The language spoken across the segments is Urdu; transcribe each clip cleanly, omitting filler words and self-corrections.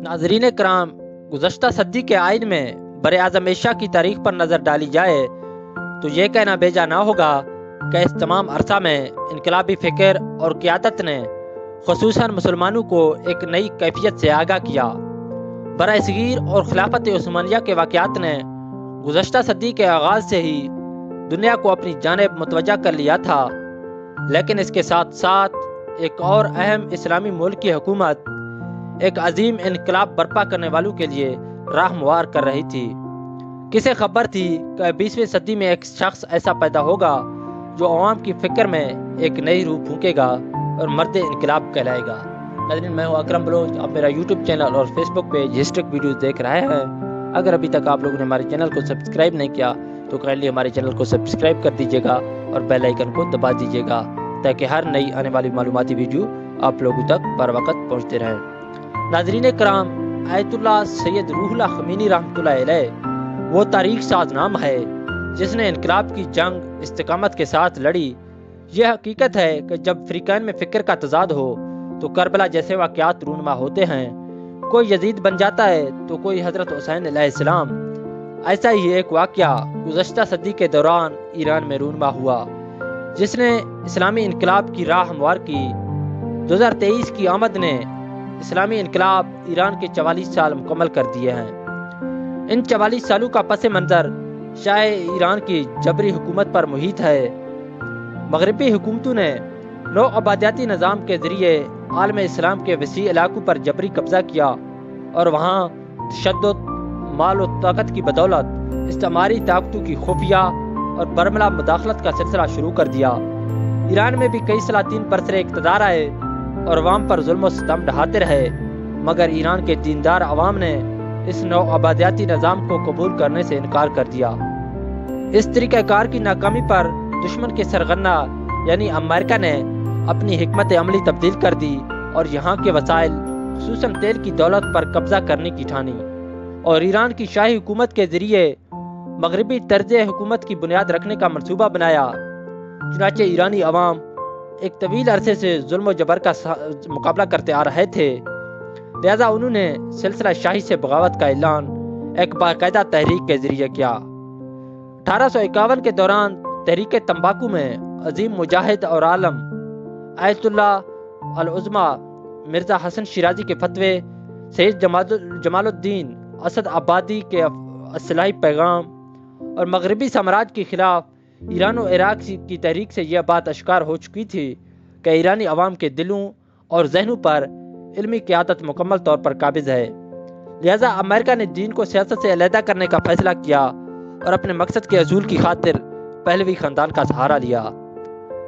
ناظرین کرام، گزشتہ صدی کے آئین میں براعظم ایشیا کی تاریخ پر نظر ڈالی جائے تو یہ کہنا بیجا نہ ہوگا کہ اس تمام عرصہ میں انقلابی فکر اور قیادت نے خصوصاً مسلمانوں کو ایک نئی کیفیت سے آگاہ کیا۔ برائے صغیر اور خلافت عثمانیہ کے واقعات نے گزشتہ صدی کے آغاز سے ہی دنیا کو اپنی جانب متوجہ کر لیا تھا، لیکن اس کے ساتھ ساتھ ایک اور اہم اسلامی ملک کی حکومت ایک عظیم انقلاب برپا کرنے والوں کے لیے راہ ہموار کر رہی تھی۔ کسے خبر تھی کہ 20ویں صدی میں ایک شخص ایسا پیدا ہوگا جو عوام کی فکر میں ایک نئی روح پھونکے گا اور مرد انقلاب کہلائے گا۔ ناظرین، میں ہوں اکرم بلوچ، آپ میرا یوٹیوب چینل اور فیس بک پیج ہسٹرک ویڈیوز دیکھ رہے ہیں۔ اگر ابھی تک آپ لوگوں نے ہمارے چینل کو سبسکرائب نہیں کیا تو کائنڈلی ہمارے چینل کو سبسکرائب کر دیجیے گا اور بیل آئیکن کو دبا دیجیے گا تاکہ ہر نئی آنے والی معلوماتی ویڈیو آپ لوگوں تک بر وقت پہنچتے رہیں۔ ناظرین کرام، آیت اللہ سید روح اللہ خمینی رحمۃ اللہ علیہ وہ تاریخ ساز نام ہے جس نے انقلاب کی جنگ استقامت کے ساتھ لڑی۔ یہ حقیقت ہے کہ جب فریقین میں فکر کا تضاد ہو تو کربلا جیسے واقعات رونما ہوتے ہیں، کوئی یزید بن جاتا ہے تو کوئی حضرت حسین علیہ السلام۔ ایسا ہی ایک واقعہ گزشتہ صدی کے دوران ایران میں رونما ہوا جس نے اسلامی انقلاب کی راہ ہموار کی۔ 2023 کی آمد نے اسلامی انقلاب ایران کے 44 سال مکمل کر دیے ہیں۔ ان 44 سالوں کا پس منظر شاہ ایران کی جبری حکومت پر محیط ہے۔ مغربی حکومتوں نے نو آبادیاتی نظام کے ذریعے عالم اسلام کے وسیع علاقوں پر جبری قبضہ کیا اور وہاں تشدد، مال و طاقت کی بدولت استعماری طاقتوں کی خفیہ اور برملا مداخلت کا سلسلہ شروع کر دیا۔ ایران میں بھی کئی سلاطین برسر اقتدار آئے اور عوام پر ظلم و ستم ڈھاتے رہے، مگر ایران کے دیندار عوام نے اس نو آبادیاتی نظام کو قبول کرنے سے انکار کر دیا۔ اس طریقہ کار کی ناکامی پر دشمن کے سرغنہ یعنی امریکہ نے اپنی حکمت عملی تبدیل کر دی اور یہاں کے وسائل خصوصاً تیل کی دولت پر قبضہ کرنے کی ٹھانی اور ایران کی شاہی حکومت کے ذریعے مغربی طرز حکومت کی بنیاد رکھنے کا منصوبہ بنایا۔ چنانچہ ایرانی عوام ایک طویل عرصے سے ظلم و جبر کا مقابلہ کرتے آ رہے تھے، لہذا انہوں نے سلسلہ شاہی سے بغاوت کا اعلان ایک باقاعدہ تحریک کے ذریعے کیا۔ 1851 کے دوران تحریک تمباکو میں عظیم مجاہد اور عالم آیت اللہ العظمی مرزا حسن شیرازی کے فتوے، سید جمال الدین اسد آبادی کے اصلاحی پیغام اور مغربی سامراج کے خلاف ایران و عراق کی تحریک سے یہ بات اشکار ہو چکی تھی کہ ایرانی عوام کے دلوں اور ذہنوں پر علمی قیادت مکمل طور پر قابض ہے۔ لہذا امریکہ نے دین کو سیاست سے علیحدہ کرنے کا فیصلہ کیا اور اپنے مقصد کے حصول کی خاطر پہلوی خاندان کا سہارا لیا۔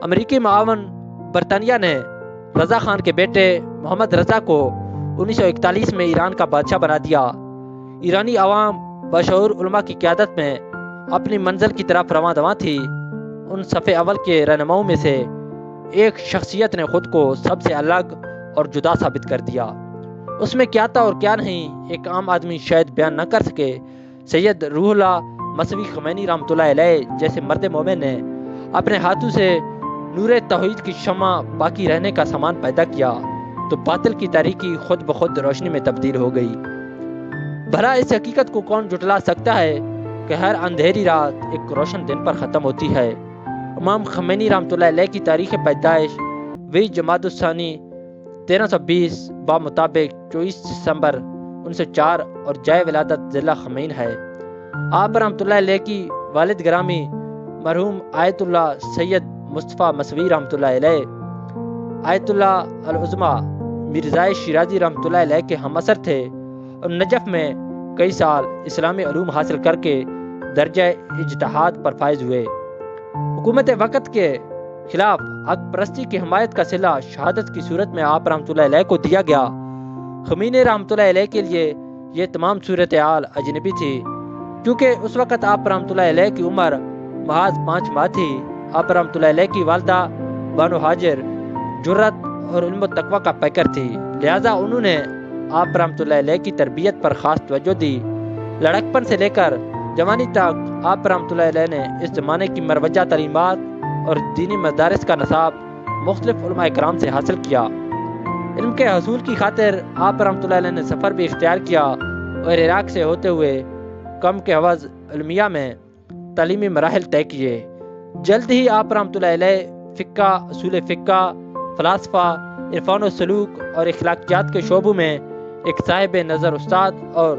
امریکی معاون برطانیہ نے رضا خان کے بیٹے محمد رضا کو 1941 میں ایران کا بادشاہ بنا دیا۔ ایرانی عوام بشعور علماء کی قیادت میں اپنی منزل کی طرف رواں دواں تھی۔ ان صف اول کے رہنماؤں میں سے ایک شخصیت نے خود کو سب سے الگ اور جدا ثابت کر دیا۔ اس میں کیا تھا اور کیا نہیں ایک عام آدمی شاید بیان نہ کر سکے۔ سید روح اللہ مسیح خمینی رحمۃ اللہ علیہ جیسے مرد مومن نے اپنے ہاتھوں سے نور توحید کی شمع باقی رہنے کا سامان پیدا کیا تو باطل کی تاریکی خود بخود روشنی میں تبدیل ہو گئی۔ بھلا اس حقیقت کو کون جھٹلا سکتا ہے کہ ہر اندھیری رات ایک روشن دن پر ختم ہوتی ہے۔ امام خمینی رحمۃ اللہ علیہ کی تاریخ پیدائش 20 جمادی الثانی 1320 بمطابق 24 دسمبر 1904 اور جائے ولادت ضلع خمین ہے۔ آپ رحمۃ اللہ علیہ کی والد گرامی مرحوم آیت اللہ سید مصطفیٰ مسوی رحمۃ اللہ علیہ آیت اللہ العظمی مرزائے شیرازی رحمۃ اللہ علیہ کے ہم اثر تھے اور نجف میں کئی سال اسلامی علوم حاصل کر کے درجہ اجتہاد پر فائز ہوئے۔ حکومت وقت کے خلاف حق پرستی کی حمایت کا صلہ شہادت کی صورت میں آپ رحمۃ اللہ علیہ کو دیا گیا۔ خمینی رحمۃ اللہ علیہ کے لیے یہ تمام صورتحال اجنبی تھی کیونکہ اس وقت آپ رحمۃ اللہ علیہ کی عمر محض 5 ماہ تھی۔ آپ رحمۃ اللہ علیہ کی والدہ بانو ہاجر جرت اور علم و تقوی کا پیکر تھی، لہذا انہوں نے آپ رحمۃ اللہ علیہ کی تربیت پر خاص توجہ دی۔ لڑکپن سے لے کر جوانی تک آپ رحمۃ اللہ علیہ نے اس زمانے کی مروجہ تعلیمات اور دینی مدارس کا نصاب مختلف علماء کرام سے حاصل کیا۔ علم کے حصول کی خاطر آپ رحمۃ اللہ علیہ نے سفر بھی اختیار کیا اور عراق سے ہوتے ہوئے کم کے حوض علمیہ میں تعلیمی مراحل طے کیے۔ جلد ہی آپ رحمۃ اللہ علیہ فقہ، اصول فقہ، فلاسفہ، عرفان و سلوک اور اخلاقیات کے شعبوں میں ایک صاحب نظر استاد اور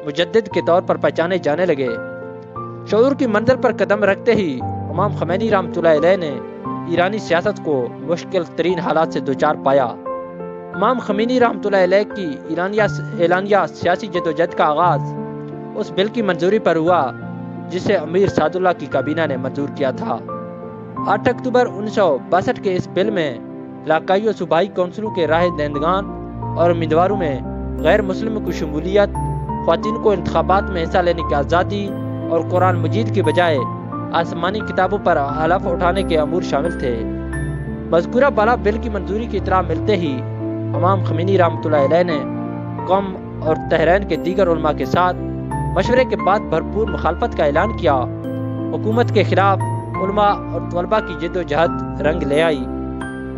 مجدد کے طور پر پہچانے جانے لگے۔ شعور کی منزل پر قدم رکھتے ہی امام خمینی رحمۃ اللہ علیہ نے ایرانی سیاست کو مشکل ترین حالات سے دوچار پایا۔ امام خمینی رحمۃ اللہ علیہ کی اعلانیہ سیاسی جدوجہد کا آغاز اس بل کی منظوری پر ہوا جسے امیر سعد اللہ کی کابینہ نے منظور کیا تھا۔ 8 اکتوبر 1962 کے اس بل میں علاقائی و صوبائی کونسلوں کے رائے دہندگان اور امیدواروں میں غیر مسلم کی شمولیت، خواتین کو انتخابات میں حصہ لینے کی آزادی اور قرآن مجید کی بجائے آسمانی کتابوں پر حلف اٹھانے کے امور شامل تھے۔ مذکورہ بالا بل کی منظوری کی اطلاع ملتے ہی امام خمینی رحمۃ اللہ علیہ نے قم اور تہران کے دیگر علماء کے ساتھ مشورے کے بعد بھرپور مخالفت کا اعلان کیا۔ حکومت کے خلاف علماء اور طلباء کی جد و جہد رنگ لے آئی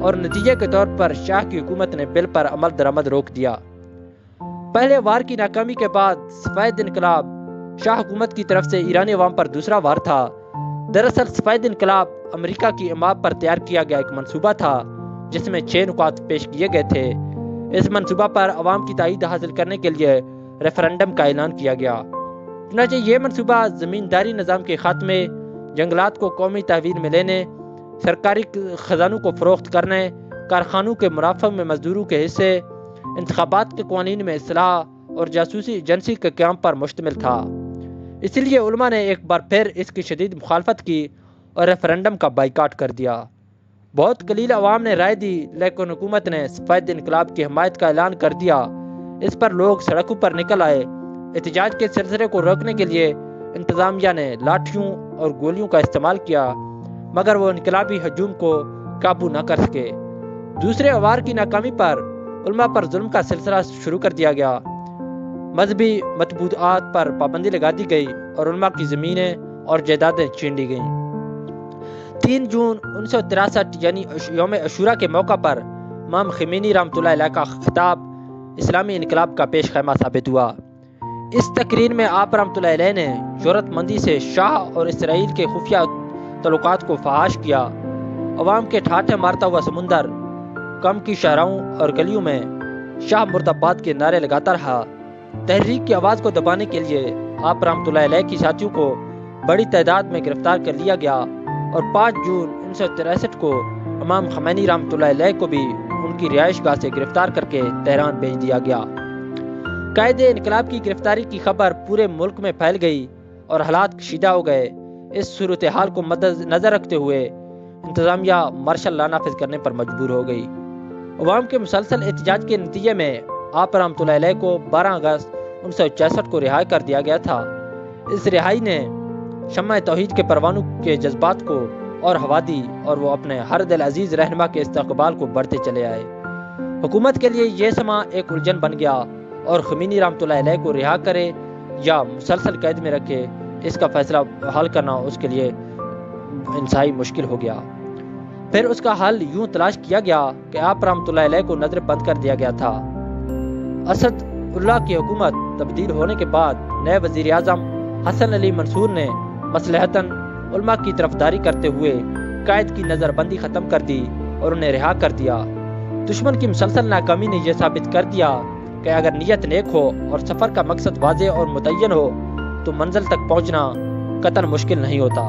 اور نتیجے کے طور پر شاہ کی حکومت نے بل پر عمل درآمد روک دیا۔ پہلے وار کی ناکامی کے بعد سفید انقلاب شاہ حکومت کی طرف سے ایرانی عوام پر دوسرا وار تھا۔ دراصل سفید انقلاب امریکہ کی اماب پر تیار کیا گیا ایک منصوبہ تھا جس میں 6 نکات پیش کیے گئے تھے۔ اس منصوبہ پر عوام کی تائید حاصل کرنے کے لیے ریفرنڈم کا اعلان کیا گیا۔ چنانچہ یہ منصوبہ زمینداری نظام کے خاتمے، جنگلات کو قومی تحویل میں لینے، سرکاری خزانوں کو فروخت کرنے، کارخانوں کے منافع میں مزدوروں کے حصے، انتخابات کے قوانین میں اصلاح اور جاسوسی ایجنسی کے قیام پر مشتمل تھا۔ اس لیے علماء نے ایک بار پھر اس کی شدید مخالفت کی اور ریفرنڈم کا بائیکاٹ کر دیا۔ بہت قلیل عوام نے رائے دی، لیکن حکومت نے سفید انقلاب کی حمایت کا اعلان کر دیا۔ اس پر لوگ سڑکوں پر نکل آئے۔ احتجاج کے سلسلے کو روکنے کے لیے انتظامیہ نے لاٹھیوں اور گولیوں کا استعمال کیا، مگر وہ انقلابی ہجوم کو قابو نہ کر سکے۔ دوسرے وار کی ناکامی پر علماء پر ظلم کا سلسلہ شروع کر دیا گیا۔ مذہبی مطبوعات پر پابندی لگا دی گئی اور علماء کی زمینیں اور جائیدادیں چھین لی گئیں۔ 3 جون 1963 یعنی یوم عاشوراء کے موقع پر امام خمینی رحمۃ اللہ علیہ کا خطاب اسلامی انقلاب کا پیش خیمہ ثابت ہوا۔ اس تقریر میں آپ رحمۃ اللہ علیہ نے جرأت مندی سے شاہ اور اسرائیل کے خفیہ تعلقات کو فحاش کیا۔ عوام کے ٹھاٹھے مارتا ہوا سمندر کم کی شاہراہوں اور گلیوں میں شاہ مرد آباد کے نعرے لگاتا رہا۔ تحریک کی آواز کو دبانے کے لیے آپ رحمۃ اللہ علیہ کی ساتھیوں کو بڑی تعداد میں گرفتار کر لیا گیا اور 5 جون 1963 کو امام خمینی رحمۃ اللہ علیہ کو بھی ان کی رہائش گاہ سے گرفتار کر کے تہران بھیج دیا گیا۔ قائد انقلاب کی گرفتاری کی خبر پورے ملک میں پھیل گئی اور حالات کشیدہ ہو گئے۔ اس صورتحال کو مد نظر رکھتے ہوئے انتظامیہ مارشل لا نافذ کرنے پر مجبور ہو گئی۔ عوام کے مسلسل احتجاج کے نتیجے میں آپ رحمۃ اللہ علیہ کو 12 اگست 1966 کو رہا کر دیا گیا تھا۔ اس رہائی نے شمع توحید کے پروانوں کے جذبات کو اور ہوا دی اور وہ اپنے ہر دل عزیز رہنما کے استقبال کو بڑھتے چلے آئے۔ حکومت کے لیے یہ سما ایک الجھن بن گیا اور خمینی رحمۃ اللہ علیہ کو رہا کرے یا مسلسل قید میں رکھے، اس کا فیصلہ حل کرنا اس کے لیے انتہائی مشکل ہو گیا۔ پھر اس کا حل یوں تلاش کیا گیا کہ آپ رحمۃ اللہ علیہ کو نظر بند کر دیا گیا تھا۔ اسد اللہ کی حکومت تبدیل ہونے کے بعد نئے وزیر اعظم حسن علی منصور نے مصلحتاً علماء کی طرفداری کرتے ہوئے قائد کی نظر بندی ختم کر دی اور انہیں رہا کر دیا۔ دشمن کی مسلسل ناکامی نے یہ ثابت کر دیا کہ اگر نیت نیک ہو اور سفر کا مقصد واضح اور متعین ہو تو منزل تک پہنچنا قطعاً مشکل نہیں ہوتا۔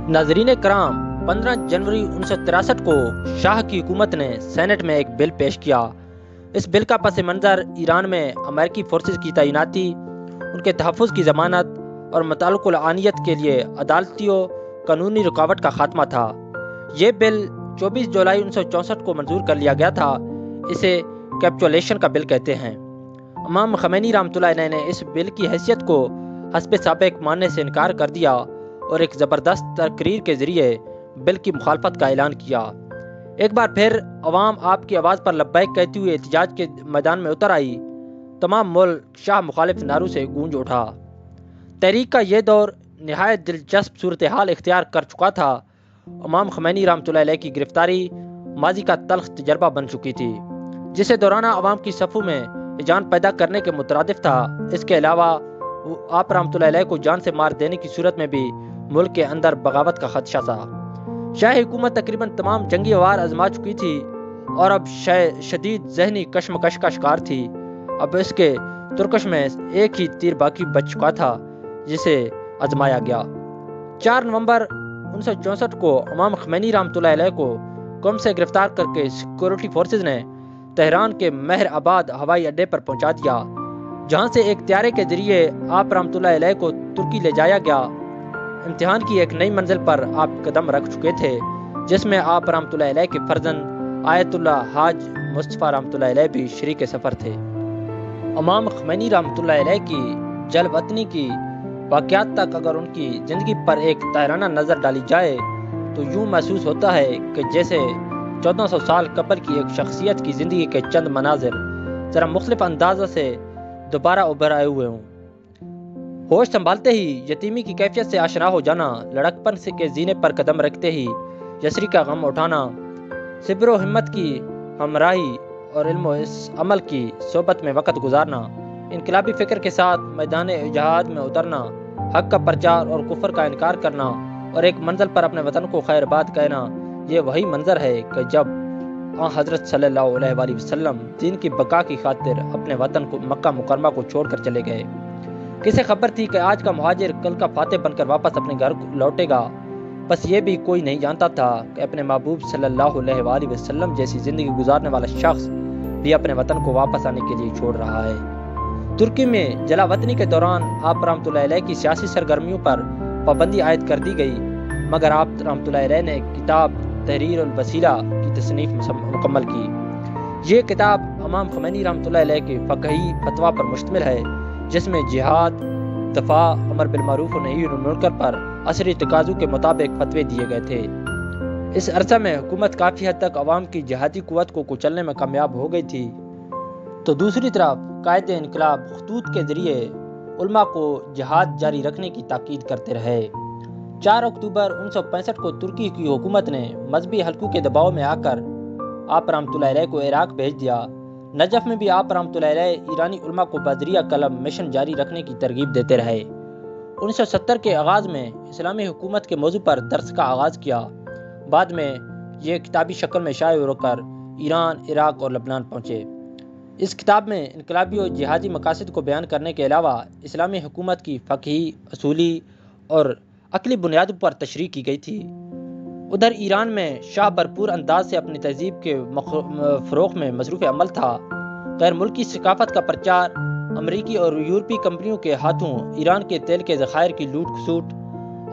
ناظرین کرام، 15 جنوری 1963 کو شاہ کی حکومت نے سینٹ میں ایک بل پیش کیا۔ اس بل کا پس منظر ایران میں امریکی فورسز کی تعیناتی، ان کے تحفظ کی ضمانت اور متعلق العنیت کے لیے عدالتی و قانونی رکاوٹ کا خاتمہ تھا۔ یہ بل 24 جولائی 1964 کو منظور کر لیا گیا تھا۔ اسے کیپچولیشن کا بل کہتے ہیں۔ امام خمینی رحمۃ اللہ علیہ نے اس بل کی حیثیت کو حسب سابق ماننے سے انکار کر دیا اور ایک زبردست تقریر کے ذریعے بل کی مخالفت کا اعلان کیا۔ ایک بار پھر عوام آپ کی آواز پر لبیک کہتے ہوئے احتجاج کے میدان میں اتر آئی۔ تمام ملک شاہ مخالف نعروں سے گونج اٹھا۔ تحریک کا یہ دور نہایت دلچسپ صورتحال اختیار کر چکا تھا۔ امام خمینی رحمۃ اللہ علیہ کی گرفتاری ماضی کا تلخ تجربہ بن چکی تھی۔ جسے دورانہ عوام کی صفوں میں جان پیدا کرنے کے مترادف تھا۔ اس کے علاوہ آپ رحمۃ اللہ علیہ کو جان سے مار دینے کی صورت میں بھی ملک کے اندر بغاوت کا خدشہ تھا۔ شاہی حکومت تقریباً تمام جنگی وار آزما چکی تھی اور اب شدید ذہنی کشمکش کا شکار تھی۔ اب اس کے ترکش میں ایک ہی تیر باقی بچ چکا تھا جسے آزمایا گیا۔ 4 نومبر 1964 کو امام خمینی رحمۃ اللہ علیہ کو قم سے گرفتار کر کے سیکورٹی فورسز نے تہران کے مہر آباد ہوائی اڈے پر پہنچا دیا، جہاں سے ایک طیارے کے ذریعے آپ رحمۃ اللہ علیہ کو ترکی لے جایا گیا۔ امتحان کی ایک نئی منزل پر آپ قدم رکھ چکے تھے، جس میں آپ رحمۃ اللہ علیہ کے فرزند آیت اللہ حاج مصطفیٰ رحمۃ اللہ علیہ بھی شریک سفر تھے۔ امام خمینی رحمۃ اللہ علیہ کی جل وطنی کی واقعات تک اگر ان کی زندگی پر ایک طاہرانہ نظر ڈالی جائے تو یوں محسوس ہوتا ہے کہ جیسے 1400 سال قبل کی ایک شخصیت کی زندگی کے چند مناظر ذرا مختلف انداز سے دوبارہ ابھر آئے ہوئے ہوں۔ ہوش سنبھالتے ہی یتیمی کی کیفیت سے آشنا ہو جانا، لڑکپن سے کے زینے پر قدم رکھتے ہی یسری کا غم اٹھانا، صبر و ہمت کی ہمراہی اور علم و عمل کی صحبت میں وقت گزارنا، انقلابی فکر کے ساتھ میدان جہاد میں اترنا، حق کا پرچار اور کفر کا انکار کرنا اور ایک منزل پر اپنے وطن کو خیر بات کہنا، یہ وہی منظر ہے کہ جب حضرت صلی اللہ علیہ وآلہ وسلم دین کی بقا کی خاطر اپنے وطن کو مکہ مکرمہ کو چھوڑ کر چلے گئے۔ کسے خبر تھی کہ آج کا مہاجر کل کا فاتح بن کر واپس اپنے گھر لوٹے گا؟ بس یہ بھی کوئی نہیں جانتا تھا کہ اپنے محبوب صلی اللہ علیہ وآلہ وسلم جیسی زندگی گزارنے والا شخص بھی اپنے وطن کو واپس آنے کے لیے چھوڑ رہا ہے۔ ترکی میں جلا وطنی کے دوران آپ رحمۃ اللہ علیہ کی سیاسی سرگرمیوں پر پابندی عائد کر دی گئی، مگر آپ رحمۃ اللہ علیہ نے کتاب تحریر الوسیلہ کی تصنیف مکمل کی۔ یہ کتاب امام خمینی رحمۃ اللہ علیہ کے فقہی فتویٰ پر مشتمل ہے، جس میں جہاد، دفاع، امر بالمعروف و نہی عن المنکر پر عصری تقاضوں کے مطابق فتوے دیے گئے تھے۔ اس عرصہ میں حکومت کافی حد تک عوام کی جہادی قوت کو کچلنے میں کامیاب ہو گئی تھی، تو دوسری طرف قائد انقلاب خطوط کے ذریعے علماء کو جہاد جاری رکھنے کی تاکید کرتے رہے۔ 4 اکتوبر 1965 کو ترکی کی حکومت نے مذہبی حلقوں کے دباؤ میں آ کر آپ رحمۃ اللہ علیہ کو عراق بھیج دیا۔ نجف میں بھی آپ رحمۃ اللہ علیہ ایرانی علماء کو بذریعہ قلم مشن جاری رکھنے کی ترغیب دیتے رہے۔ 1970 کے آغاز میں اسلامی حکومت کے موضوع پر درس کا آغاز کیا، بعد میں یہ کتابی شکل میں شائع ہو کر ایران، عراق اور لبنان پہنچے۔ اس کتاب میں انقلابی اور جہادی مقاصد کو بیان کرنے کے علاوہ اسلامی حکومت کی فقہی، اصولی اور عقلی بنیادوں پر تشریح کی گئی تھی۔ ادھر ایران میں شاہ بھرپور انداز سے اپنی تہذیب کے فروغ میں مصروف عمل تھا۔ غیر ملکی ثقافت کا پرچار، امریکی اور یورپی کمپنیوں کے ہاتھوں ایران کے تیل کے ذخائر کی لوٹ کھسوٹ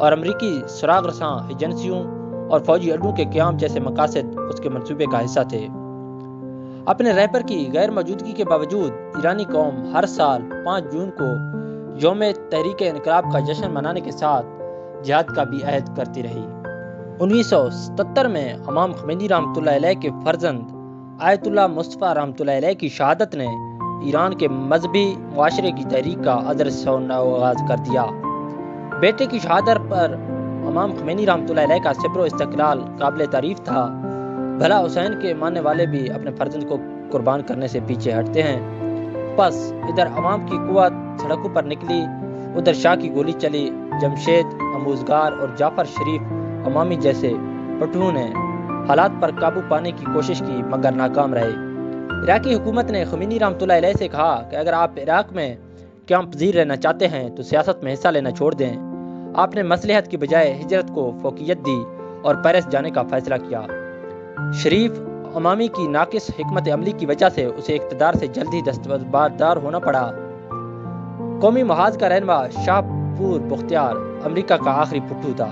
اور امریکی سراغ رساں ایجنسیوں اور فوجی اڈوں کے قیام جیسے مقاصد اس کے منصوبے کا حصہ تھے۔ اپنے رہبر کی غیر موجودگی کے باوجود ایرانی قوم ہر سال 5 جون کو یوم تحریک انقلاب کا جشن منانے کے ساتھ جہاد کا بھی عہد کرتی رہی۔ 1977 میں امام خمینی رحمۃ اللہ علیہ کے فرزند آیت اللہ مصطفیٰ رحمۃ اللہ علیہ کی شہادت نے ایران کے مذہبی معاشرے کی تحریک کا ازر سے آغاز کر دیا۔ بیٹے کی شہادت پر امام خمینی رحمۃ اللہ علیہ کا صبر و استقلال قابل تعریف تھا۔ بھلا حسین کے ماننے والے بھی اپنے فرزند کو قربان کرنے سے پیچھے ہٹتے ہیں؟ بس ادھر عوام کی قوت سڑکوں پر نکلی، ادھر شاہ کی گولی چلی۔ جمشید، آموزگار اور جعفر شریف امامی جیسے پٹھوں نے حالات پر قابو پانے کی کوشش کی مگر ناکام رہے۔ عراقی حکومت نے خمینی رحمۃ اللہ علیہ سے کہا کہ اگر آپ عراق میں قیام پذیر رہنا چاہتے ہیں تو سیاست میں حصہ لینا چھوڑ دیں۔ آپ نے مصلحت کی بجائے ہجرت کو فوقیت دی اور پیرس جانے کا فیصلہ کیا۔ شریف امامی کی ناقص حکمت عملی کی وجہ سے اسے اقتدار سے جلد ہی دستبردار ہونا پڑا۔ قومی محاذ کا رہنما شاہ پور بختیار امریکہ کا آخری پٹھو تھا،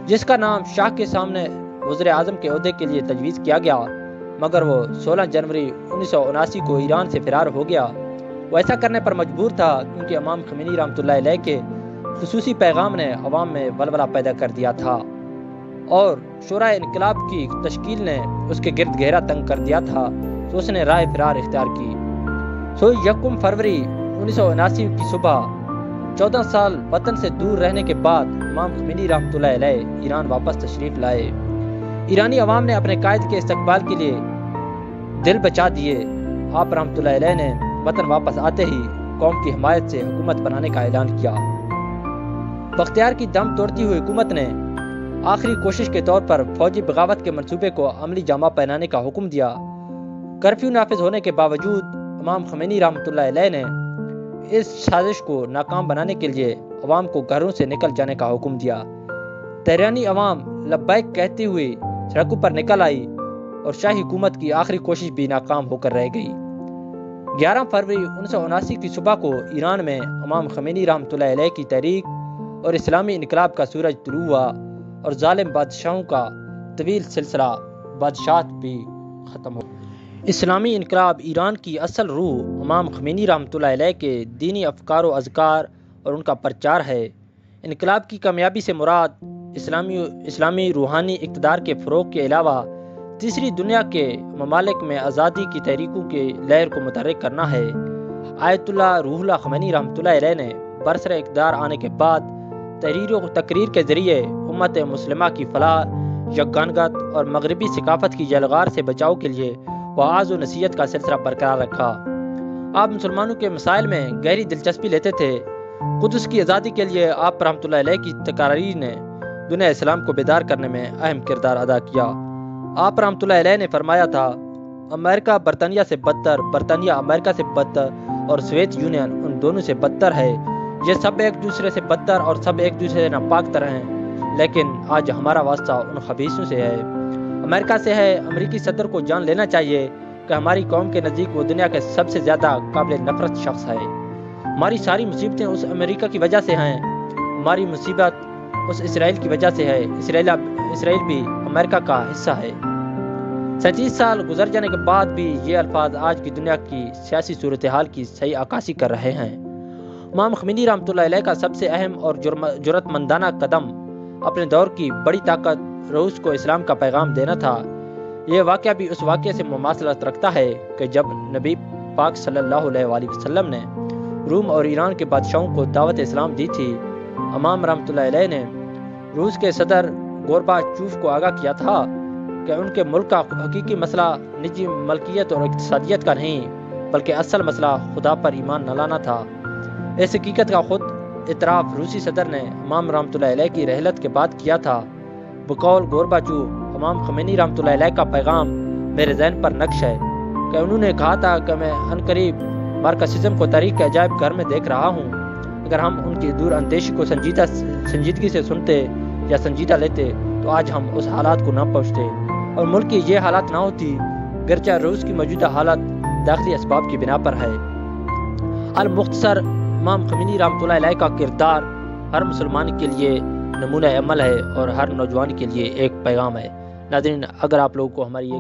جس کا نام شاہ کے سامنے وزیر اعظم کے عہدے کے لیے تجویز کیا گیا، مگر وہ 16 جنوری 1979 کو ایران سے فرار ہو گیا۔ وہ ایسا کرنے پر مجبور تھا کیونکہ امام خمینی رحمۃ اللہ علیہ کے خصوصی پیغام نے عوام میں ولولہ پیدا کر دیا تھا اور شورائے انقلاب کی تشکیل نے اس کے گرد گھیرا تنگ کر دیا تھا، تو اس نے راہ فرار اختیار کی۔ 1 فروری 1979 کی صبح 14 سال وطن سے دور رہنے کے بعد امام خمینی رحمۃ اللہ علیہ ایران واپس تشریف لائے۔ ایرانی عوام نے اپنے قائد کے استقبال کے لیے دل بچا دیے۔ آپ رحمۃ اللہ علیہ نے وطن واپس آتے ہی قوم کی حمایت سے حکومت بنانے کا اعلان کیا۔ بختیار کی دم توڑتی ہوئی حکومت نے آخری کوشش کے طور پر فوجی بغاوت کے منصوبے کو عملی جامہ پہنانے کا حکم دیا۔ کرفیو نافذ ہونے کے باوجود امام خمینی رحمۃ اللہ علیہ نے اس سازش کو ناکام بنانے کے لیے عوام کو گھروں سے نکل جانے کا حکم دیا۔ تہرانی عوام لبیک کہتی ہوئی سڑکوں پر نکل آئی اور شاہی حکومت کی آخری کوشش بھی ناکام ہو کر رہ گئی۔ 11 فروری 1979 کی صبح کو ایران میں امام خمینی رحمۃ اللہ علیہ کی تحریک اور اسلامی انقلاب کا سورج طلوع ہوا اور ظالم بادشاہوں کا طویل سلسلہ بادشاہت بھی ختم ہو۔ اسلامی انقلاب ایران کی اصل روح امام خمینی رحمۃ اللہ علیہ کے دینی افکار و اذکار اور ان کا پرچار ہے۔ انقلاب کی کامیابی سے مراد اسلامی روحانی اقتدار کے فروغ کے علاوہ تیسری دنیا کے ممالک میں آزادی کی تحریکوں کے لہر کو متحرک کرنا ہے۔ آیت اللہ روح اللہ خمینی رحمۃ اللہ علیہ نے برسر اقتدار آنے کے بعد تحریر و تقریر کے ذریعے امت مسلمہ کی فلاح، یگانگت اور مغربی ثقافت کی جلغار سے بچاؤ کے لیے وعظ و نصیحت کا سلسلہ برقرار رکھا۔ آپ مسلمانوں کے مسائل میں گہری دلچسپی لیتے تھے۔ قدس کی آزادی کے لیے آپ رحمۃ اللہ علیہ کی تقاریر نے دنیا اسلام کو بیدار کرنے میں اہم کردار ادا کیا۔ آپ رحمۃ اللہ علیہ نے فرمایا تھا، امریکہ برطانیہ سے بدتر، برطانیہ امریکہ سے بدتر اور سوویت یونین ان دونوں سے بدتر ہے۔ یہ سب ایک دوسرے سے بدتر اور سب ایک دوسرے سے ناپاک تر ہیں، لیکن آج ہمارا واسطہ ان خبیثوں سے ہے، امریکہ سے ہے۔ امریکی صدر کو جان لینا چاہیے کہ ہماری قوم کے نزدیک وہ دنیا کے سب سے زیادہ قابل نفرت شخص ہے۔ ہماری ساری مصیبتیں اس امریکہ کی وجہ سے ہیں، ہماری مصیبت اس اسرائیل کی وجہ سے ہے۔ اسرائیل بھی امریکہ کا حصہ ہے۔ 37 سال گزر جانے کے بعد بھی یہ الفاظ آج کی دنیا کی سیاسی صورتحال کی صحیح عکاسی کر رہے ہیں۔ امام خمینی رحمۃ اللہ علیہ کا سب سے اہم اور جرأت مندانہ قدم اپنے دور کی بڑی طاقت روس کو اسلام کا پیغام دینا تھا۔ یہ واقعہ بھی اس واقعے سے مماثلت رکھتا ہے کہ جب نبی پاک صلی اللہ علیہ وآلہ وسلم نے روم اور ایران کے بادشاہوں کو دعوت اسلام دی تھی۔ امام رحمۃ اللہ علیہ نے روس کے صدر گورباچوف کو آگاہ کیا تھا کہ ان کے ملک کا حقیقی مسئلہ نجی ملکیت اور اقتصادیت کا نہیں، بلکہ اصل مسئلہ خدا پر ایمان نہ لانا تھا۔ اس حقیقت کا خود اعتراف روسی صدر نے امام رحمۃ اللہ علیہ کی رحلت کے بعد کیا تھا۔ بقول گورباچوف، امام خمینی رحمۃ اللہ علیہ کا پیغام میرے ذہن پر نقش ہے کہ انہوں نے کہا تھا کہ میں عنقریب مارکسزم کو تاریخ کے عجائب گھر میں دیکھ رہا ہوں۔ اگر ہم ان کی دور اندیشی کو سنجیدگی سے سنتے یا سنجیدہ لیتے تو آج ہم اس حالات کو نہ پہنچتے اور ملک کی یہ حالات نہ ہوتی، گرچہ روس کی موجودہ حالت داخلی اسباب کی بنا پر ہے۔ المختصر، امام خمینی رحمۃ اللہ علیہ کا کردار ہر مسلمان کے لیے نمونہ عمل ہے اور ہر نوجوان کے لیے ایک پیغام ہے۔ ناظرین، اگر آپ لوگوں کو ہماری